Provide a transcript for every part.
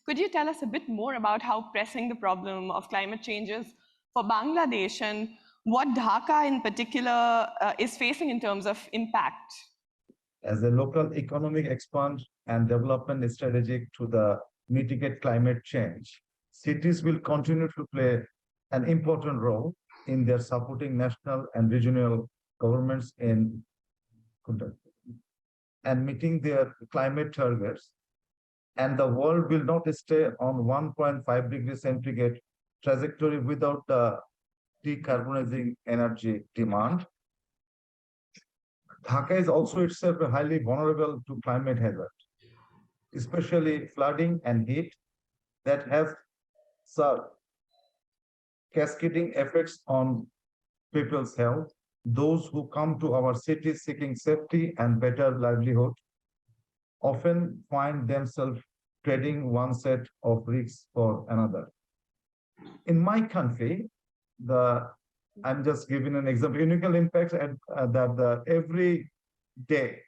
Could you tell us a bit more about how pressing the problem of climate change is for Bangladesh and what Dhaka in particular is facing in terms of impact? As a local economic expand and development strategy to the mitigate climate change, cities will continue to play an important role in their supporting national and regional governments in and meeting their climate targets. And the world will not stay on 1.5 degrees centigrade trajectory without the decarbonizing energy demand. Dhaka is also itself highly vulnerable to climate hazard, especially flooding and heat that have cascading effects on people's health. Those who come to our cities seeking safety and better livelihood often find themselves trading one set of risks for another. In my country, I'm just giving an example. Unical impacts that every day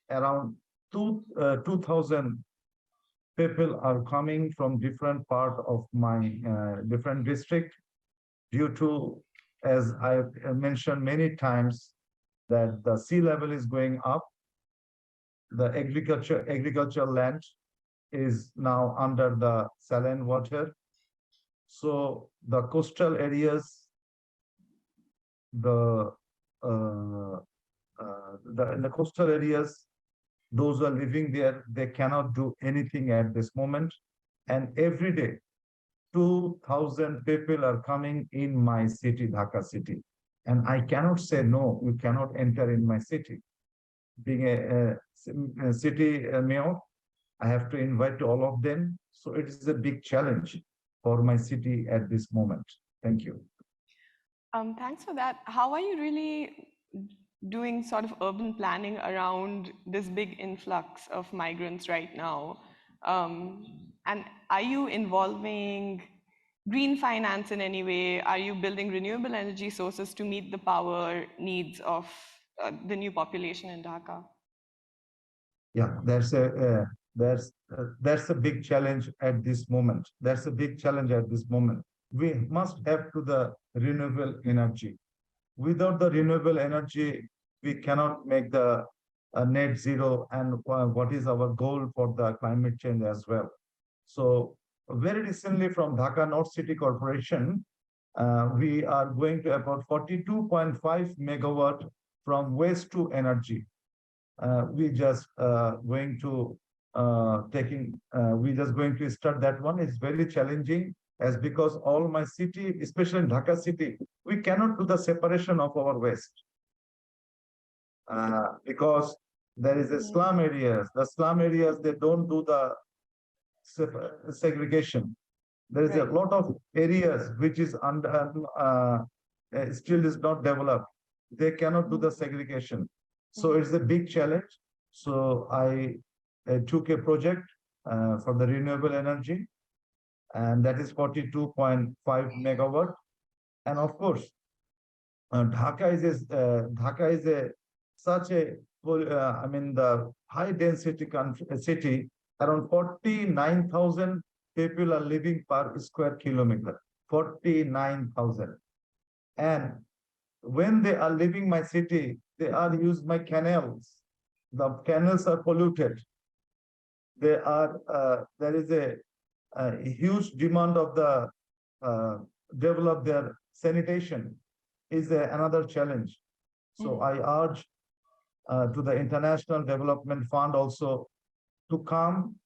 around 2,000 people are coming from different part of my different district due to, as I've mentioned many times, that the sea level is going up. The agricultural land is now under the saline water. So the coastal areas, in the coastal areas, those who are living there, they cannot do anything at this moment. And every day, 2,000 people are coming in my city, Dhaka city. And I cannot say, no, you cannot enter in my city. Being a city mayor, I have to invite all of them. So it is a big challenge for my city at this moment. Thank you. Thanks for that. How are you really doing sort of urban planning around this big influx of migrants right now? And are you involving green finance in any way? Are you building renewable energy sources to meet the power needs of the new population in Dhaka? Yeah, that's a big challenge at this moment. That's a big challenge at this moment. We must have to the renewable energy. Without the renewable energy, we cannot make the net zero and what is our goal for the climate change as well. So very recently from Dhaka North City Corporation, we are going to about 42.5 megawatt from waste to energy. We just going to start that one. It's very challenging as because all my city, especially in Dhaka city, we cannot do the separation of our waste because there is a slum areas. The slum areas, they don't do the segregation. There is a lot of areas which is under still is not developed. They cannot do the segregation. So it's a big challenge. So I took a project for the renewable energy, and that is 42.5 megawatt. And of course, Dhaka is such a the high density city. Around 49,000 people are living per square kilometer. 49,000, and when they are leaving my city, they are use my canals. The canals are polluted. There is a huge demand of the develop their sanitation is another challenge. So I urge to the International Development Fund also to come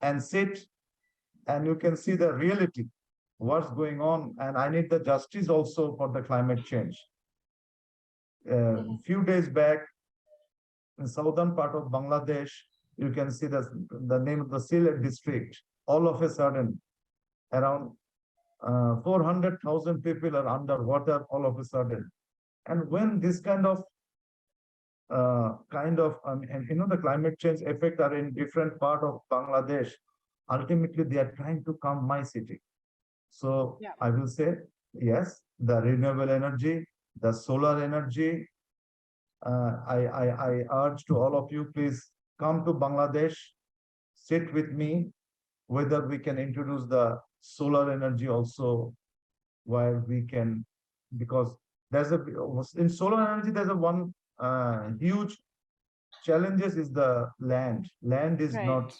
and sit, and you can see the reality, what's going on, and I need the justice also for the climate change. A few days back, in southern part of Bangladesh, you can see the name of the Sylhet district. All of a sudden, around 400,000 people are underwater all of a sudden. And when this kind of the climate change effect are in different part of Bangladesh, ultimately they are trying to come my city. So I will say, yes, the renewable energy, the solar energy, I urge to all of you, please come to Bangladesh, sit with me, whether we can introduce the solar energy also, where we can, because there's a in solar energy there's a one huge challenges is the land. Right.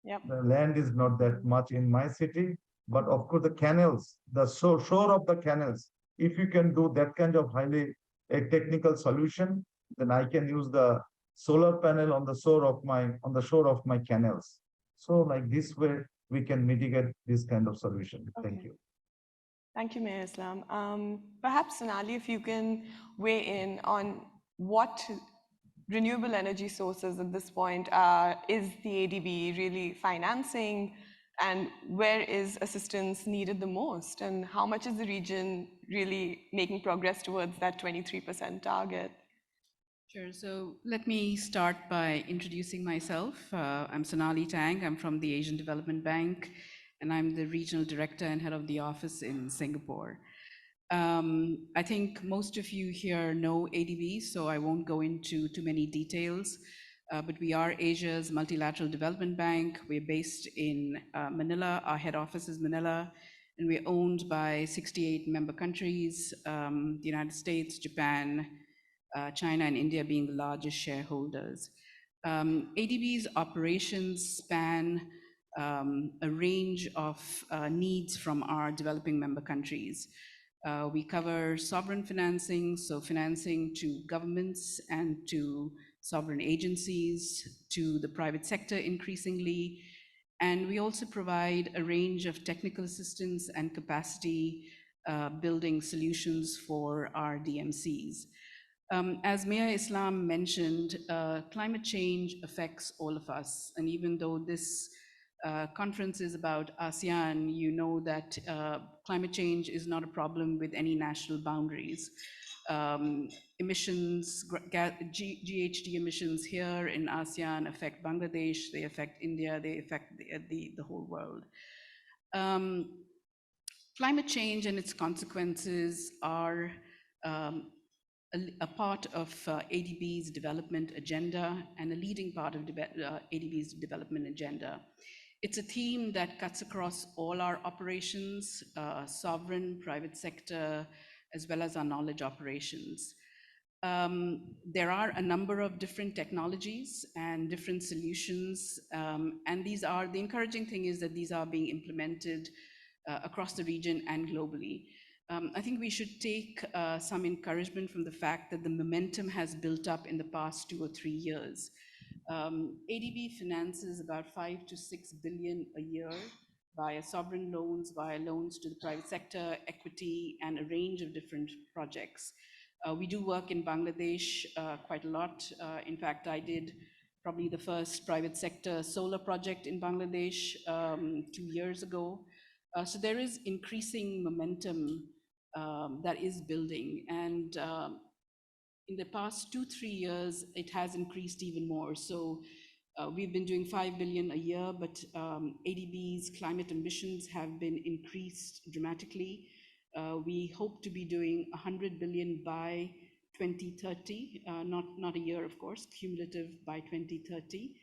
Yep. The land is not that much in my city, but of course the canals, the shore of the canals. If you can do that kind of highly a technical solution, then I can use the solar panel on the shore of my canals. So like this way we can mitigate this kind of solution. Thank Okay. you. Thank you, Mayor Islam. Perhaps, Sonali, if you can weigh in on what renewable energy sources at this point is the ADB really financing, and where is assistance needed the most, and how much is the region really making progress towards that 23% target? Sure. So let me start by introducing myself. I'm Sonali Tang. I'm from the Asian Development Bank, and I'm the regional director and head of the office in Singapore. I think most of you here know ADB, so I won't go into too many details. But we are Asia's multilateral development bank. We're based in Manila. Our head office is Manila, and we're owned by 68 member countries, the United States, Japan, China and India being the largest shareholders. ADB's operations span a range of needs from our developing member countries. We cover sovereign financing, so financing to governments and to sovereign agencies, to the private sector increasingly. And we also provide a range of technical assistance and capacity building solutions for our DMCs. As Mayor Islam mentioned, climate change affects all of us. And even though this conference is about Asean, you know that climate change is not a problem with any national boundaries. Emissions, GHG emissions here in ASEAN affect Bangladesh, they affect India, they affect the whole world. Climate change and its consequences are a part of ADB's development agenda and a leading part of ADB's development agenda. It's a theme that cuts across all our operations, sovereign, private sector, as well as our knowledge operations. There are a number of different technologies and different solutions, and the encouraging thing is that these are being implemented across the region and globally. I think we should take some encouragement from the fact that the momentum has built up in the past 2 or 3 years. ADB finances about 5 to 6 billion a year via sovereign loans, via loans to the private sector, equity, and a range of different projects. We do work in Bangladesh quite a lot. In fact, I did probably the first private sector solar project in Bangladesh 2 years ago. So there is increasing momentum that is building. And in the past 2, 3 years, it has increased even more. So we've been doing 5 billion a year, but ADB's climate ambitions have been increased dramatically. We hope to be doing 100 billion by 2030, not a year, of course, cumulative by 2030.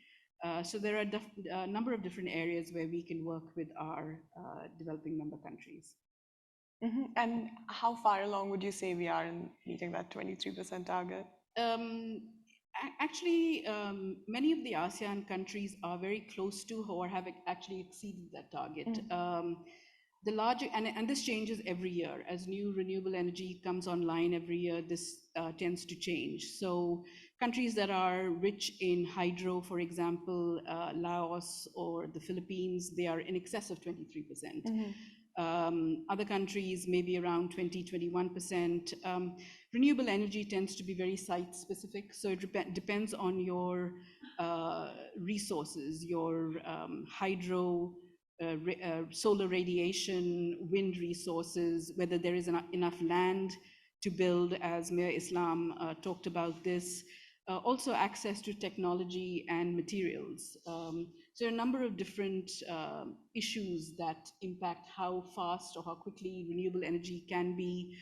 So there are a number of different areas where we can work with our developing member countries. And how far along would you say we are in meeting that 23% target? Actually, many of the ASEAN countries are very close to or have actually exceeded that target. The larger, and this changes every year. As new renewable energy comes online every year, this tends to change. So countries that are rich in hydro, for example, Laos or the Philippines, they are in excess of 23%. Other countries, maybe around 20, 21%. Renewable energy tends to be very site specific. So it depends on your resources, your hydro, solar radiation, wind resources, whether there is enough land to build, as Mayor Islam talked about this. Also access to technology and materials. So a number of different issues that impact how fast or how quickly renewable energy can be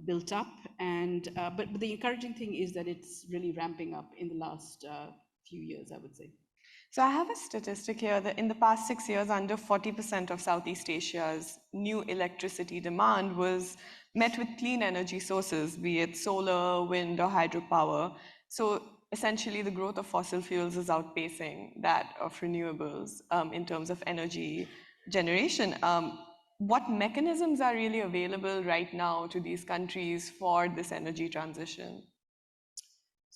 built up. And but the encouraging thing is that it's really ramping up in the last few years, I would say. So I have a statistic here that in the past 6 years, under 40% of Southeast Asia's new electricity demand was met with clean energy sources, be it solar, wind, or hydropower. So essentially, the growth of fossil fuels is outpacing that of renewables in terms of energy generation. What mechanisms are really available right now to these countries for this energy transition?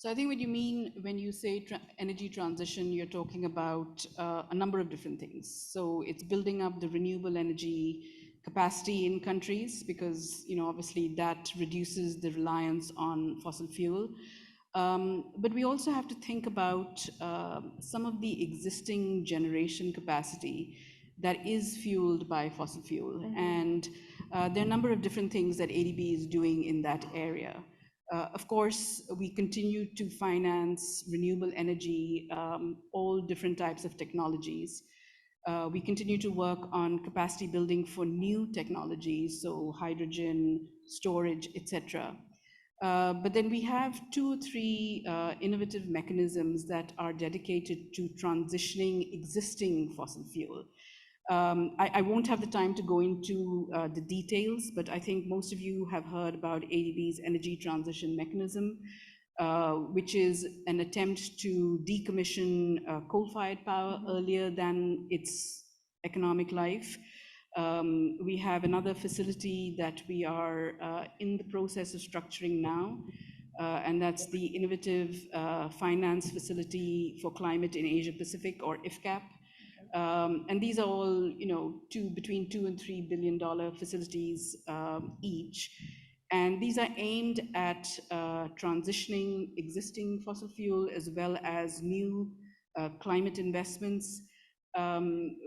So I think what you mean when you say energy transition, you're talking about a number of different things. So it's building up the renewable energy capacity in countries because, obviously that reduces the reliance on fossil fuel. But we also have to think about some of the existing generation capacity that is fueled by fossil fuel. And there are a number of different things that ADB is doing in that area. Of course, we continue to finance renewable energy, all different types of technologies. We continue to work on capacity building for new technologies, so hydrogen, storage, etc. But then we have 2 or 3 innovative mechanisms that are dedicated to transitioning existing fossil fuel. I won't have the time to go into the details, but I think most of you have heard about ADB's energy transition mechanism, which is an attempt to decommission coal-fired power earlier than its economic life. We have another facility that we are in the process of structuring now, and that's the Innovative Finance Facility for Climate in Asia Pacific, or IFCAP. And these are all, between $2 and $3 billion facilities each. And these are aimed at transitioning existing fossil fuel as well as new climate investments.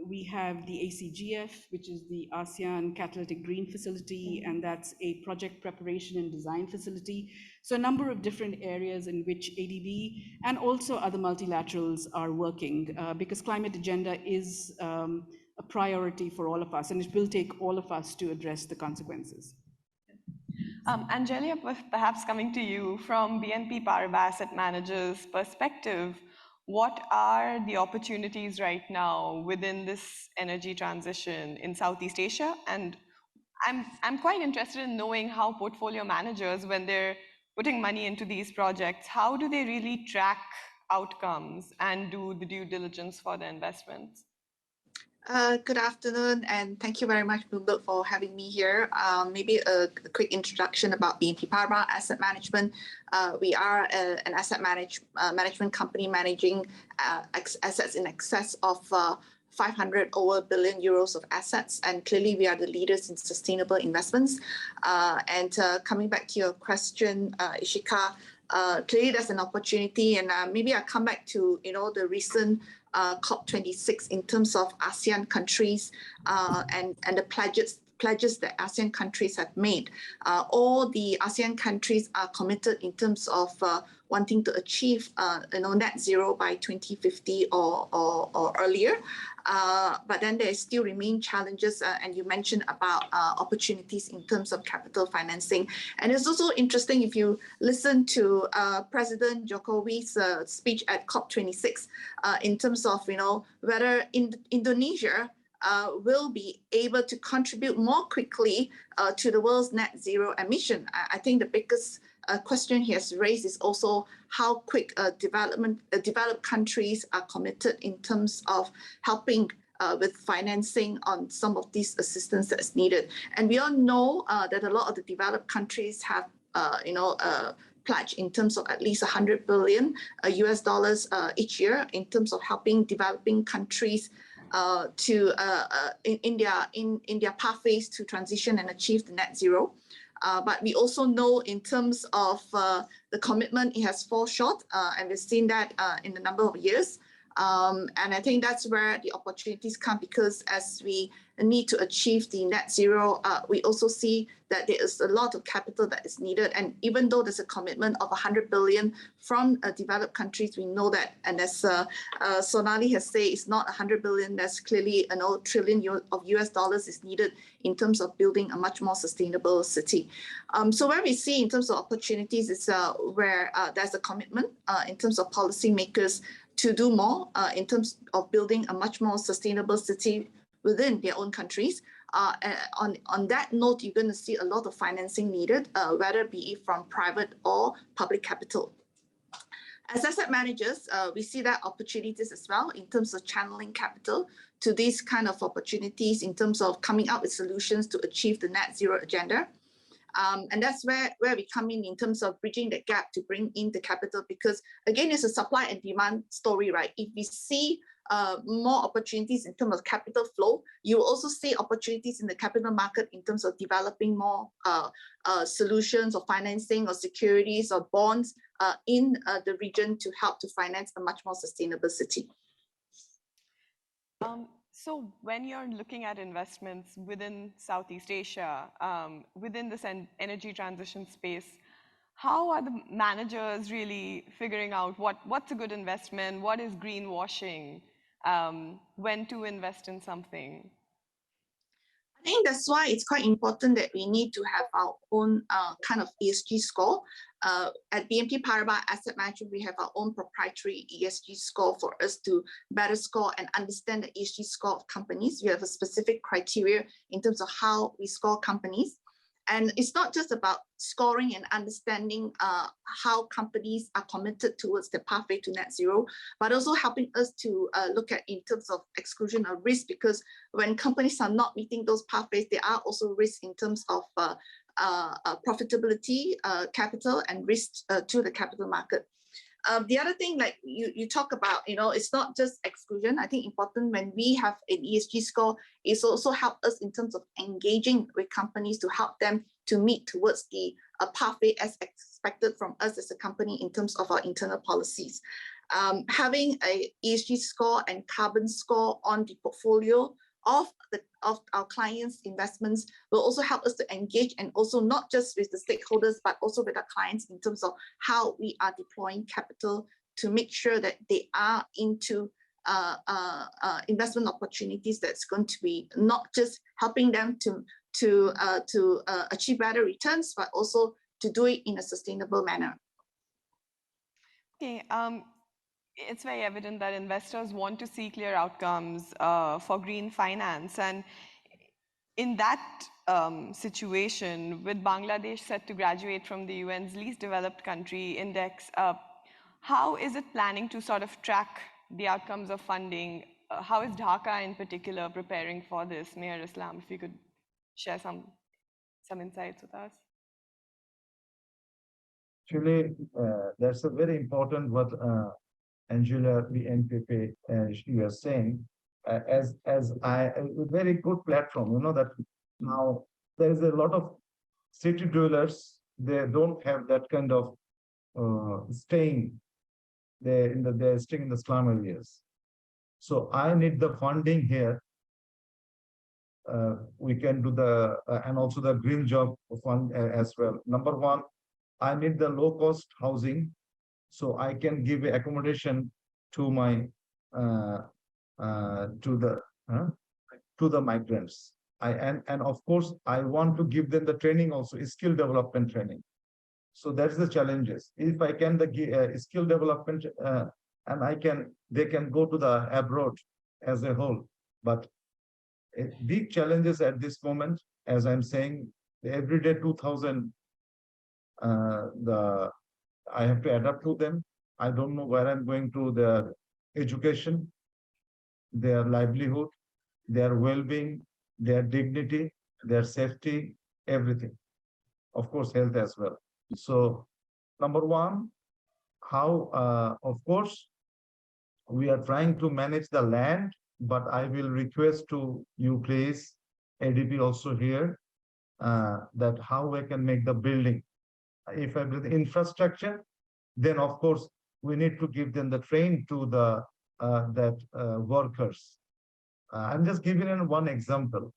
We have the ACGF, which is the ASEAN Catalytic Green Facility, and that's a project preparation and design facility. So a number of different areas in which ADB and also other multilaterals are working, because climate agenda is a priority for all of us, and it will take all of us to address the consequences. Angelia, perhaps coming to you from BNP Paribas Asset Managers' perspective, what are the opportunities right now within this energy transition in Southeast Asia? And I'm quite interested in knowing how portfolio managers, when they're putting money into these projects, how do they really track outcomes and do the due diligence for the investments? Good afternoon, and thank you very much, Bloomberg, for having me here. Maybe a quick introduction about BNP Paribas Asset Management. We are an asset management company managing assets in excess of 500 over billion euros of assets, and clearly we are the leaders in sustainable investments. And coming back to your question, Ishika, clearly there's an opportunity, and maybe I'll come back to the recent COP26 in terms of ASEAN countries and the pledges that ASEAN countries have made. All the ASEAN countries are committed in terms of wanting to achieve net zero by 2050 or earlier. But then there still remain challenges, and you mentioned about opportunities in terms of capital financing. And it's also interesting if you listen to President Jokowi's speech at COP26 in terms of whether Indonesia will be able to contribute more quickly to the world's net zero emission. I think the biggest question he has raised is also how quick developed countries are committed in terms of helping with financing on some of these assistance that is needed. And we all know that a lot of the developed countries have pledged in terms of at least $100 billion US dollars each year in terms of helping developing countries in their pathways to transition and achieve the net zero. But we also know in terms of the commitment, it has fallen short, and we've seen that in a number of years. And I think that's where the opportunities come, because as we need to achieve the net zero, we also see that there is a lot of capital that is needed. And even though there's a commitment of 100 billion from developed countries, we know that, and as Sonali has said, it's not 100 billion, there's clearly a trillion of US dollars is needed in terms of building a much more sustainable city. So where we see in terms of opportunities is where there's a commitment in terms of policymakers to do more in terms of building a much more sustainable city within their own countries. On that note, you're going to see a lot of financing needed, whether be it from private or public capital. As asset managers, we see that opportunities as well in terms of channeling capital to these kind of opportunities in terms of coming up with solutions to achieve the net zero agenda. And that's where we come in terms of bridging the gap to bring in the capital, because again, it's a supply and demand story, right? If we see more opportunities in terms of capital flow, you will also see opportunities in the capital market in terms of developing more solutions or financing or securities or bonds in the region to help to finance a much more sustainable city. So when you're looking at investments within Southeast Asia, within this energy transition space, how are the managers really figuring out what's a good investment, what is greenwashing, when to invest in something? I think that's why it's quite important that we need to have our own kind of ESG score. At BNP Paribas Asset Management, we have our own proprietary ESG score for us to better score and understand the ESG score of companies. We have a specific criteria in terms of how we score companies. And it's not just about scoring and understanding how companies are committed towards the pathway to net zero, but also helping us to look at in terms of exclusion of risk, because when companies are not meeting those pathways, there are also risks in terms of profitability, capital, and risk to the capital market. The other thing, like you talk about, it's not just exclusion. I think important when we have an ESG score is also help us in terms of engaging with companies to help them to meet towards the pathway as expected from us as a company in terms of our internal policies. Having a ESG score and carbon score on the portfolio of our clients' investments will also help us to engage, and also not just with the stakeholders, but also with our clients in terms of how we are deploying capital to make sure that they are into investment opportunities that's going to be not just helping them to achieve better returns, but also to do it in a sustainable manner. Okay. It's very evident that investors want to see clear outcomes for green finance. And in that situation, with Bangladesh set to graduate from the UN's least developed country index, how is it planning to sort of track the outcomes of funding? How is Dhaka in particular preparing for this? Mayor Islam, if you could share some insights with us. Actually, that's a very important what Angelia, the NPP, you are saying, a very good platform. That now there is a lot of city dwellers, they don't have that kind of staying. They're staying in the slum areas. So I need the funding here. We can do the, and also the green job fund as well. Number one, I need the low cost housing, so I can give accommodation to my to the migrants. And of course I want to give them the training also, skill development training. So that's the challenges. If I can the skill development and they can go to the abroad as a whole. But big challenges at this moment, as I'm saying, every day 2,000 I have to adapt to them. I don't know where I'm going to their education, their livelihood, their well-being, their dignity, their safety, everything. Of course, health as well. So, number one, how, of course, we are trying to manage the land, but I will request to you, please, ADB also here, that how we can make the building. If I build the infrastructure, then of course we need to give them the train to the workers. I'm just giving you one example.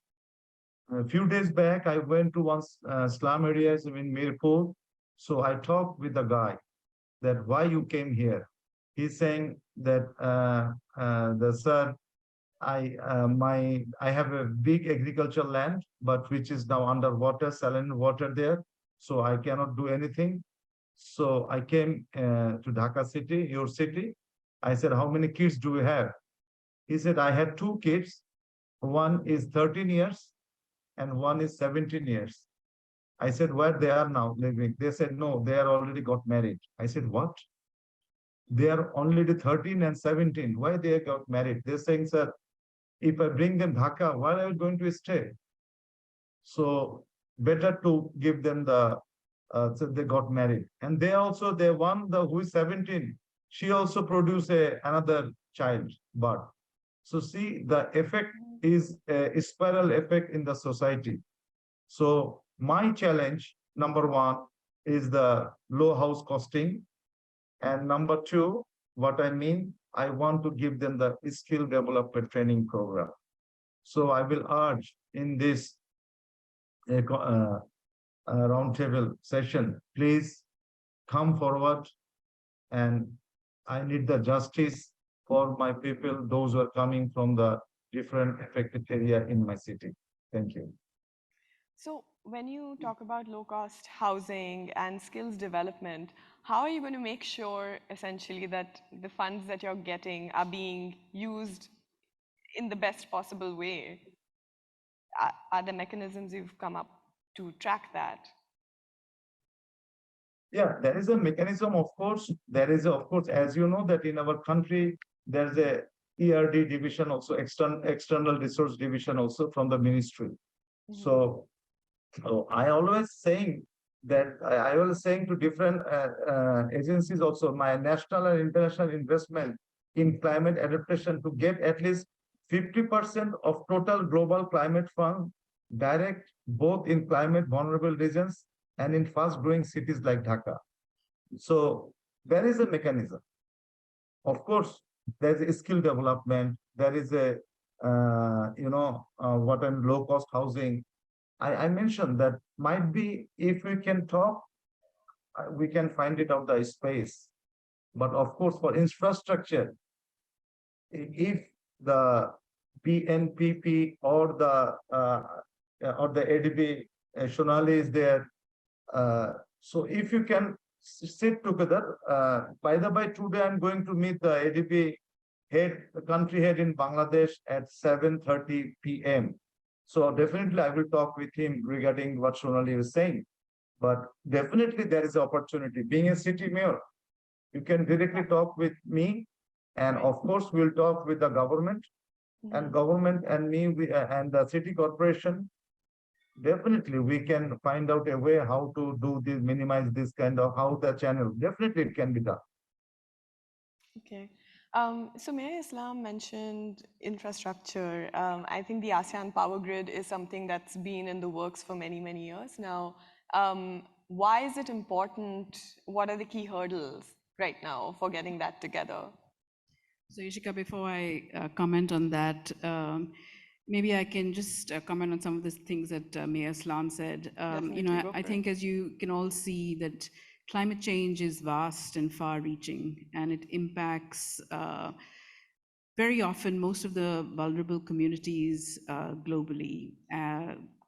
A few days back, I went to one slum areas in Mirpur. So I talked with the guy that why you came here. He's saying that sir, I have a big agricultural land, but which is now underwater, saline water there. So I cannot do anything. So I came to Dhaka city, your city, I said, how many kids do you have? He said, I had two kids. One is 13 years and one is 17 years. I said, where they are now living? They said, no, they are already got married. I said, what? They are only 13 and 17. Why they got married? They're saying, sir, if I bring them Dhaka, where are you going to stay? So better to give them the, so they got married. And they won the, who is 17, she also produced another child, but. So see, the effect is a spiral effect in the society. So my challenge, number one, is the low house costing. And number two, what I mean, I want to give them the skill development training program. So I will urge in this roundtable session, please come forward, and I need the justice for my people, those who are coming from the different affected area in my city. Thank you. So when you talk about low-cost housing and skills development, how are you going to make sure, essentially, that the funds that you're getting are being used in the best possible way? Are there mechanisms you've come up to track that? Yeah, there is a mechanism, of course. There is, of course, as you know, that in our country, there's a ERD division also, external resource division also from the ministry. So I always saying that I was saying to different agencies also, my national and international investment in climate adaptation to get at least 50% of total global climate fund direct, both in climate vulnerable regions and in fast growing cities like Dhaka. So there is a mechanism. Of course, there's a skill development. There is a, what and low cost housing. I mentioned that might be, if we can talk, we can find it out the space. But of course, for infrastructure, if the BNPP or the ADB, Sonali is there. So if you can sit together, by the way, today I'm going to meet the ADB head, the country head in Bangladesh at 7:30 p.m. So definitely I will talk with him regarding what Sonali was saying. But definitely there is opportunity. Being a city mayor, you can directly talk with me, and of course we'll talk with the government, and government and me and the city corporation. Definitely we can find out a way how to do this, minimize this kind of, how the channel, definitely it can be done. Okay. So Mayor Islam mentioned infrastructure. I think the ASEAN power grid is something that's been in the works for many, many years now. Why is it important? What are the key hurdles right now for getting that together? So Ishika, before I comment on that, maybe I can just comment on some of the things that Mayor Islam said. I think as you can all see that climate change is vast and far-reaching, and it impacts very often most of the vulnerable communities globally,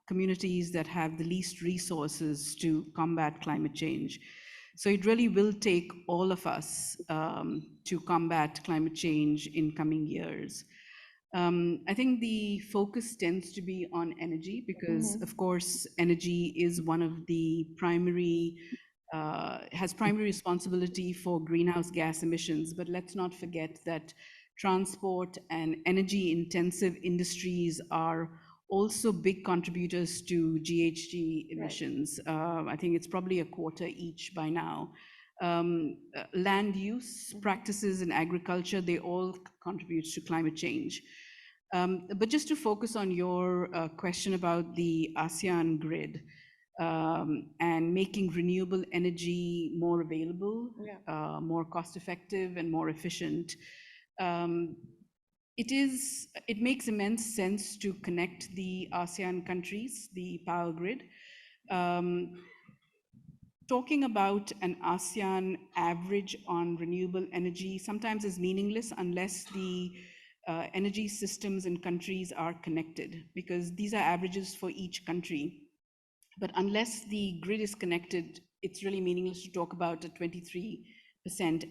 communities that have the least resources to combat climate change. So it really will take all of us to combat climate change in coming years. I think the focus tends to be on energy because, of course, energy is one of the primary, has primary responsibility for greenhouse gas emissions. But let's not forget that transport and energy intensive industries are also big contributors to GHG emissions. I think it's probably a quarter each by now. Land use practices in agriculture, they all contribute to climate change. But just to focus on your question about the ASEAN grid and making renewable energy more available, more cost effective and more efficient, it makes immense sense to connect the ASEAN countries, the power grid. Talking about an ASEAN average on renewable energy sometimes is meaningless unless the energy systems and countries are connected, because these are averages for each country. But unless the grid is connected, it's really meaningless to talk about a 23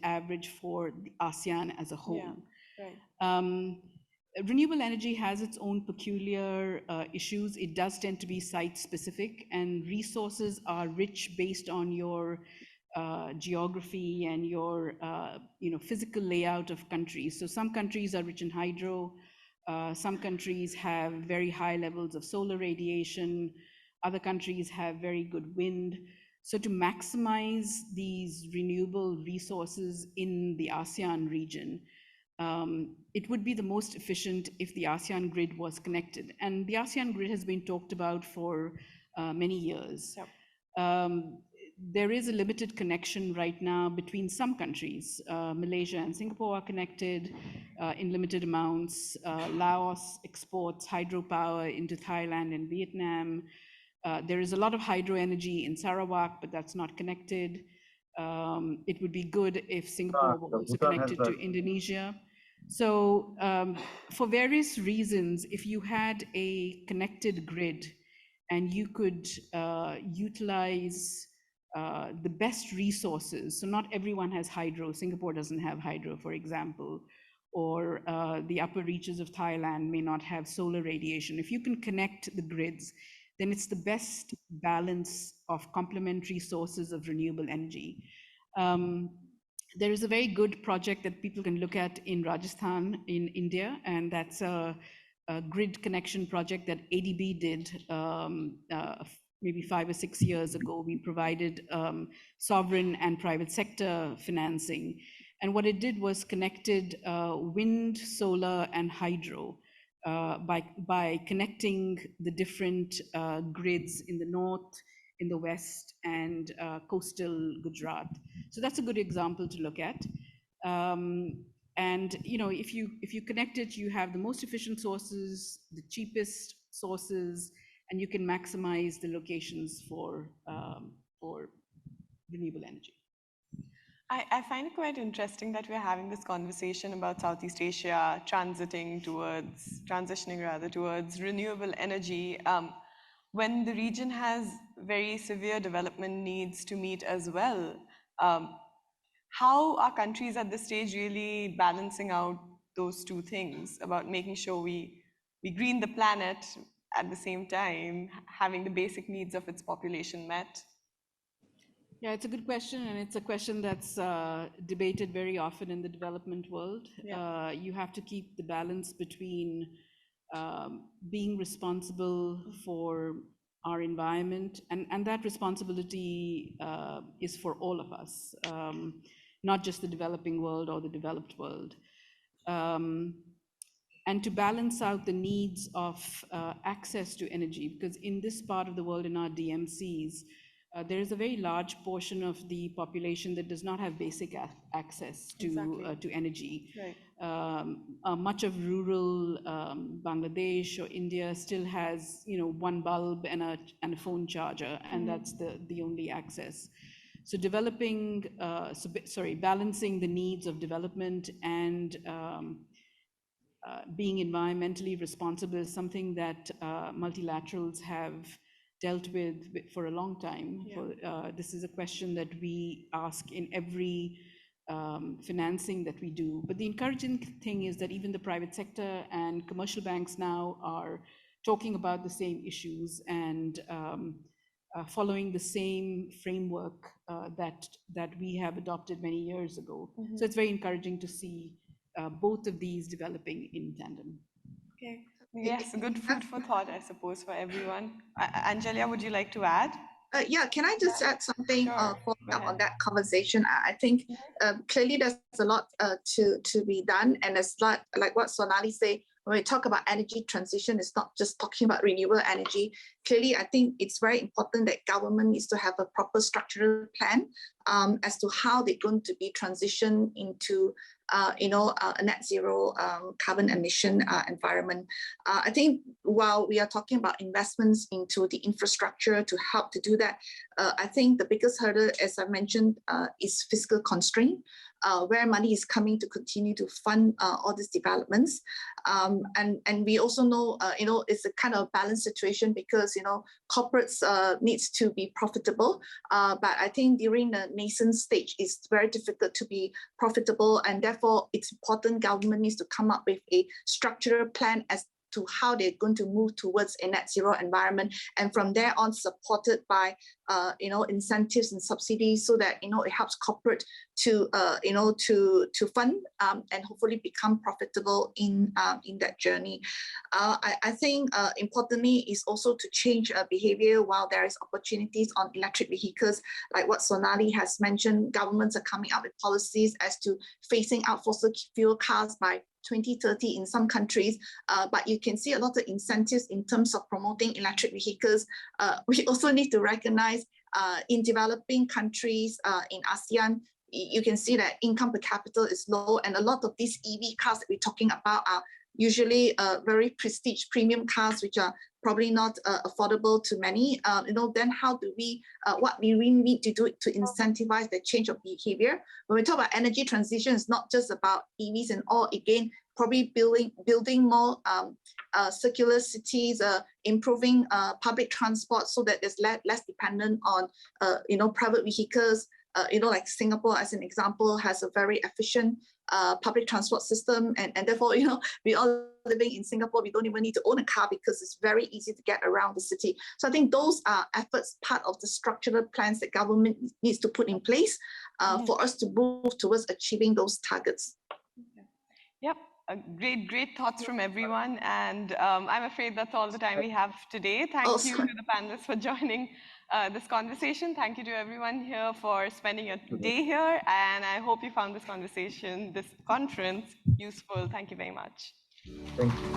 average for the ASEAN as a whole. Yeah, right. Renewable energy has its own peculiar issues. It does tend to be site-specific, and resources are rich based on your geography and your physical layout of countries. So some countries are rich in hydro. Some countries have very high levels of solar radiation. Other countries have very good wind. So to maximize these renewable resources in the ASEAN region, it would be the most efficient if the ASEAN grid was connected. And the ASEAN grid has been talked about for many years. Yep. There is a limited connection right now between some countries. Malaysia and Singapore are connected in limited amounts. Laos exports hydropower into Thailand and Vietnam. There is a lot of hydro energy in Sarawak, but that's not connected. It would be good if Singapore were also connected to Indonesia. So for various reasons, if you had a connected grid and you could utilize the best resources, so not everyone has hydro. Singapore doesn't have hydro, for example, or the upper reaches of Thailand may not have solar radiation. If you can connect the grids, then it's the best balance of complementary sources of renewable energy. There is a very good project that people can look at in Rajasthan, in India, and that's a grid connection project that ADB did maybe 5 or 6 years ago. We provided sovereign and private sector financing. And what it did was connected wind, solar, and hydro by connecting the different grids in the north, in the west, and coastal Gujarat. So that's a good example to look at. And if you connect it, you have the most efficient sources, the cheapest sources, and you can maximize the locations for renewable energy. I find it quite interesting that we're having this conversation about Southeast Asia transitioning towards renewable energy, when the region has very severe development needs to meet as well. How are countries at this stage really balancing out those two things about making sure we green the planet at the same time, having the basic needs of its population met? Yeah, it's a good question, and it's a question that's debated very often in the development world. Yeah. You have to keep the balance between being responsible for our environment, and that responsibility is for all of us, not just the developing world or the developed world. And to balance out the needs of access to energy, because in this part of the world, in our DMCs, there is a very large portion of the population that does not have basic access to energy. Right. Much of rural Bangladesh or India still has, one bulb and a phone charger, and that's the only access. So balancing the needs of development and being environmentally responsible is something that multilaterals have dealt with for a long time. Yeah. This is a question that we ask in every financing that we do. But the encouraging thing is that even the private sector and commercial banks now are talking about the same issues and following the same framework that we have adopted many years ago. So it's very encouraging to see both of these developing in tandem. Okay. Yes, good food for thought, I suppose, for everyone. Angelia, would you like to add? Yeah, can I just add something Sure. following up on that conversation? I think clearly there's a lot to be done, and it's like what Sonali said, when we talk about energy transition, it's not just talking about renewable energy. Clearly, I think it's very important that government needs to have a proper structural plan as to how they're going to be transitioned into a net zero carbon emission environment. I think while we are talking about investments into the infrastructure to help to do that, I think the biggest hurdle is as I mentioned, is fiscal constraint, where money is coming to continue to fund all these developments. And we also know, it's a kind of balanced situation because, corporates needs to be profitable. But I think during the nascent stage, it's very difficult to be profitable. And therefore, it's important government needs to come up with a structural plan as to how they're going to move towards a net zero environment, and from there on supported by incentives and subsidies so that it helps corporate to fund and hopefully become profitable in that journey. I think importantly is also to change behavior while there is opportunities on electric vehicles, like what Sonali has mentioned. Governments are coming up with policies as to phasing out fossil fuel cars by 2030 in some countries, but you can see a lot of incentives in terms of promoting electric vehicles. We also need to recognize in developing countries in ASEAN, you can see that income per capita is low, and a lot of these EV cars that we're talking about are usually very prestige premium cars, which are probably not affordable to many. Then how do we, what we really need to do to incentivize the change of behavior? When we talk about energy transition, it's not just about EVs and all. Again, probably building more circular cities, improving public transport so that it's less dependent on private vehicles. Like Singapore, as an example, has a very efficient public transport system, and therefore, we all living in Singapore, we don't even need to own a car because it's very easy to get around the city. So I think those are efforts, part of the structural plans that government needs to put in place for us to move towards achieving those targets. Yep. Great thoughts from everyone. And I'm afraid that's all the time we have today. Thank you to the panelists for joining this conversation. Thank you to everyone here for spending a day here. And I hope you found this conversation, this conference, useful. Thank you very much. Thank you.